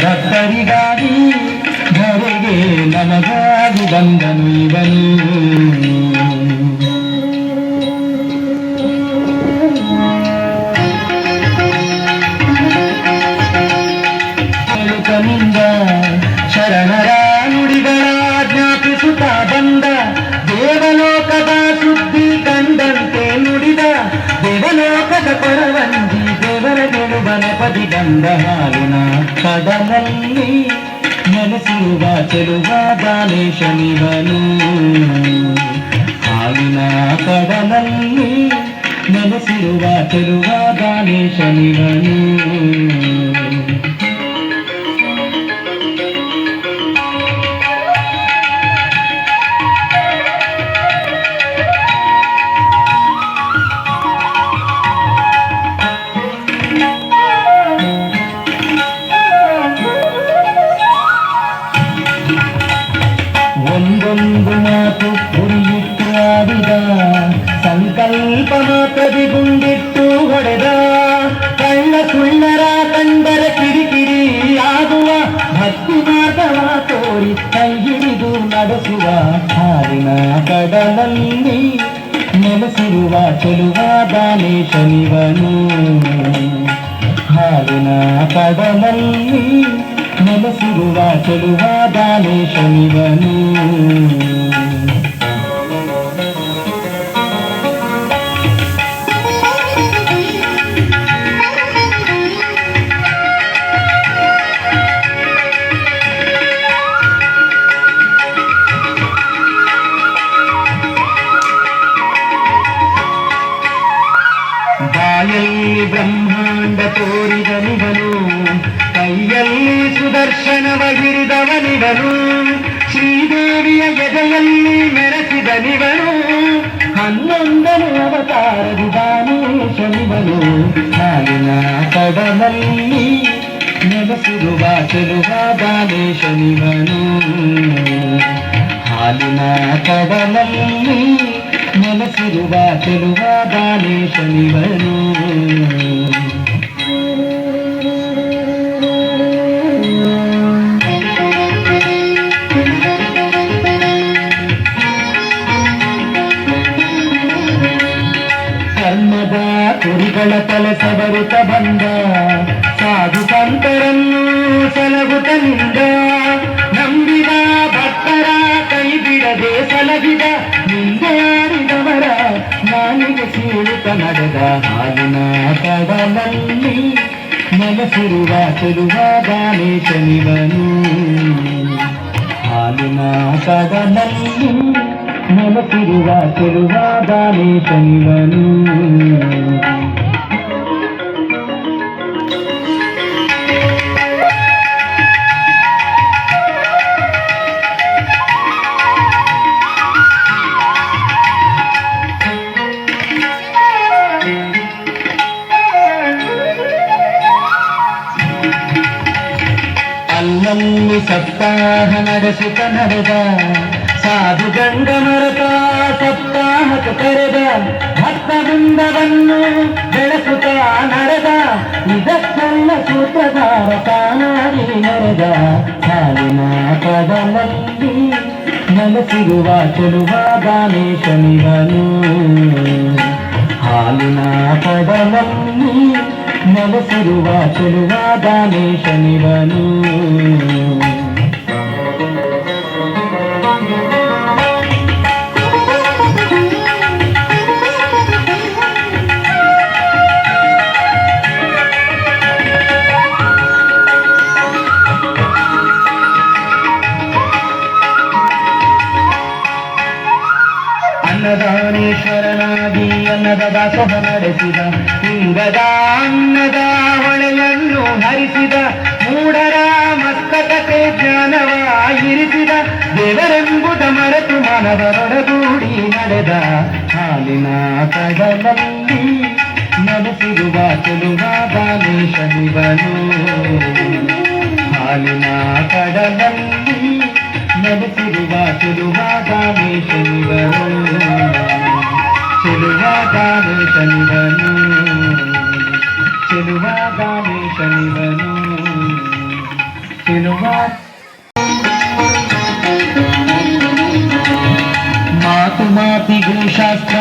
ಭಕ್ತರಿಗಾಗಿ ಧರೆಗೆ ನಮಗಾಗಿ ಬಂದನು ಇವನು. ಶರಣರ ನುಡಿಗಳ ಜ್ಞಾಪಿಸುತ್ತ ಬಂದ, ದೇವಲೋಕದ ಸುದ್ದಿ ಕಂಡಂತೆ ನುಡಿದ, ದೇವಲೋಕದ ಕೊರವಂಜಿ ದೇವರ ಗೆಲುವನ ಪದಿ ಬಂದ. ಹಾಲಿನ ಕಡಲಲ್ಲಿ ನೆಲೆಸಿರುವ ಚೆಲುವ ದಾನೇಶನಿವನು, ಹಾಲಿನ ಕಡಲಲ್ಲಿ ನೆಲೆಸಿರುವ ಚೆಲುವ ದಾನೇಶನಿವನು. ಒಂದೊಂದು ಮಾತು ಗುರಿಯಿಟ್ಟು ಆಡಿದ, ಸಂಕಲ್ಪ ಮಾತದಿ ಗುಂಡಿಟ್ಟು ಹೊಡೆದ, ಕಳ್ಳ ಸುಳ್ಳರ ಕಂಡರ ಕಿರಿಕಿರಿ ಆಗುವ, ಭಕ್ತಿ ಮಾರ್ಗವ ತೋರಿ ಕೈ ಹಿಡಿದು ನಡೆಸುವ, ಹಾಲಿನ ಕಡಲಲ್ಲಿ ನೆಲೆಸಿರುವ ಚೆಲುವ ದಾನೇಶನಿವನು, ಹಾಲಿನ ಕಡಲಲ್ಲಿ ನೆಲೆಸಿರುವ ಚೆಲುವ ದಾನೇಶನಿವನು. ಬಾಯಲ್ಲಿ ಬ್ರಹ್ಮಾಂಡ ತೋರಿದನಿವನು, ಕೈಯಲ್ಲಿ ಸುದರ್ಶನವ ಹಿಡಿದವನಿವನು, ಶ್ರೀದೇವಿಯ ಎದೆಯಲ್ಲಿ ಮೆರೆಸಿದನಿವನು, 11ನೇ ಅವತಾರದಿ ದಾನೇಶನಿವನು, ಹಾಲಿನ ಕಡಲಲ್ಲಿ ನೆಲೆಸಿರುವ ಚೆಲುವ ದಾನೇಶನಿವನು, ಹಾಲಿನ ಕಡಲಲ್ಲಿ ನೆಲೆಸಿರುವ ಚೆಲುವ ದಾನೇಶನಿವನು. ಧರ್ಮದ ಕುರಿಗಳ ತಲೆ ಸವರುತ್ತ ಬಂದ, ಸಾಧು ಸಂತರನ್ನು ಸಲಹುತ್ತ ನಿಂದ, ನಂಬಿದ ಭಕ್ತರ ಕೈ ಬಿಡದೆ ಸಲಹಿದ, ನಿಂದೆಯಾಡಿದವರ ನಾಲಿಗೆ ಸೀಳುತ್ತ ನಡೆದ, ಹಾಲಿನ ಕಡಲಲ್ಲಿ ನೆಲೆಸಿರುವ ಚೆಲುವ ದಾನೇಶನಿವನು, ಹಾಲಿನ ಕಡಲಲ್ಲಿ ನೆಲೆಸಿರುವ ಚೆಲುವ ದಾನೇಶನಿವನು. ಅಲ್ಲಲ್ಲಿ ಸಪ್ತಾಹ ನಡೆಸುತ್ತ ನಡೆದ, ಸಾಧು ಗಂಡ ಮರತ ಸಪ್ತಾಹಕ್ಕೆ ಕರೆದ, ಭಕ್ತ ಬೃಂದವನ್ನು ಬೆಳೆಸುತ್ತ ನಡೆದ, ಇದಕ್ಕೆಲ್ಲ ಸೂತ್ರಧಾರ ತಾನಾಗಿ ನಡೆದ, ಹಾಲಿನ ಕಡಲಲ್ಲಿ ನೆಲೆಸಿರುವ ಚೆಲುವ ದಾನೇಶನಿವನು, ಹಾಲಿನ ಕಡಲಲ್ಲಿ ನೆಲೆಸಿರುವ ಚೆಲುವ ದಾನೇಶನಿವನು. ಅನ್ನದಾನೇಶ್ವರನಾಗಿ ಅನ್ನದ ದಾಸೋಹ ನಡೆಸಿದ, ಇಂಗದ ಅನ್ನದ ಹೊಳೆಯನ್ನು ಹರಿಸಿದ, ಮೂಢರ ಮಸ್ತಕತೆ ಜ್ಞಾನವ ಇರಿಸಿದ, ದೇವರೆಂಬುದ ಮರೆತು ಮಾನವರೊಡಗೂಡಿ ನಡೆದ, ಹಾಲಿನ ಕಡಲಲ್ಲಿ ನೆಲೆಸಿರುವ ಚೆಲುವ ದಾನೇಶನಿವನು, ಹಾಲಿನ ಕಡಲಲ್ಲಿ ನೆಲೆಸಿರುವ ಚೆಲುವ ದಾನೇಶನಿವನು, ಚೆಲುವ ದಾನೇಶನಿವನು, ಚೆಲುವ ದಾನೇಶನಿವನು. ಸಿಲುವ ಮಾತು ಮಾತಿಗೂ ಶಾಸ್ತ್ರ